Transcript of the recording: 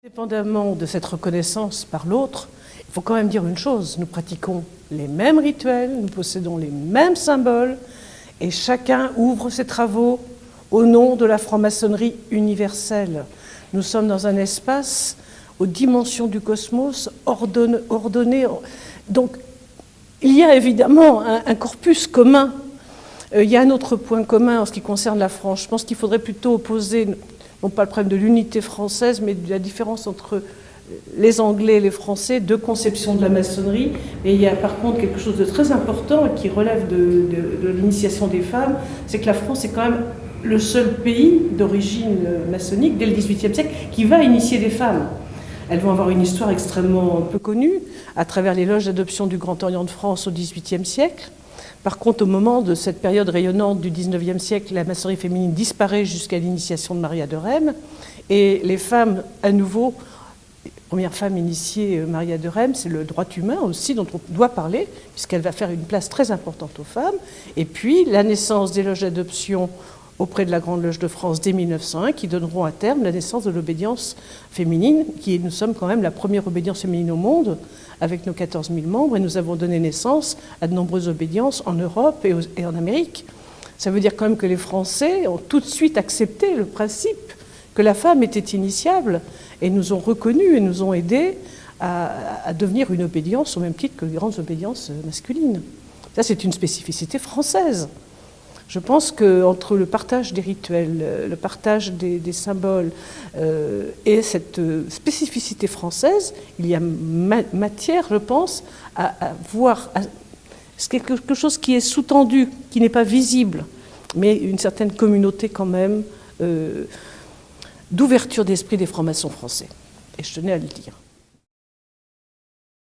Indépendamment de cette reconnaissance par l'autre, il faut quand même dire une chose, nous pratiquons les mêmes rituels, nous possédons les mêmes symboles, et chacun ouvre ses travaux au nom de la franc-maçonnerie universelle. Nous sommes dans un espace aux dimensions du cosmos ordonné. Donc, il y a évidemment un corpus commun. Il y a un autre point commun en ce qui concerne la France. Je pense qu'il faudrait plutôt opposer, non pas le problème de l'unité française, mais de la différence entre les Anglais et les Français, deux conceptions de la maçonnerie. Et il y a par contre quelque chose de très important qui relève de l'initiation des femmes, c'est que la France est quand même le seul pays d'origine maçonnique, dès le XVIIIe siècle, qui va initier des femmes. Elles vont avoir une histoire extrêmement peu connue, à travers les loges d'adoption du Grand Orient de France au XVIIIe siècle. Par contre, au moment de cette période rayonnante du XIXe siècle, la maçonnerie féminine disparaît jusqu'à l'initiation de Maria de Rheims. Et les femmes, à nouveau, première femme initiée, Maria de Rheims, c'est le droit humain aussi dont on doit parler, puisqu'elle va faire une place très importante aux femmes. Et puis, la naissance des loges d'adoption auprès de la Grande Loge de France dès 1901, qui donneront à terme la naissance de l'obédience féminine, nous sommes quand même la première obédience féminine au monde, avec nos 14 000 membres, et nous avons donné naissance à de nombreuses obédiences en Europe et en Amérique. Ça veut dire quand même que les Français ont tout de suite accepté le principe que la femme était initiable, et nous ont reconnus et nous ont aidés à devenir une obédience au même titre que les grandes obédiences masculines. Ça, c'est une spécificité française. Je pense qu'entre le partage des rituels, le partage des symboles et cette spécificité française, il y a matière, je pense, à voir quelque chose qui est sous-tendu, qui n'est pas visible, mais une certaine communauté quand même d'ouverture d'esprit des francs-maçons français. Et je tenais à le dire.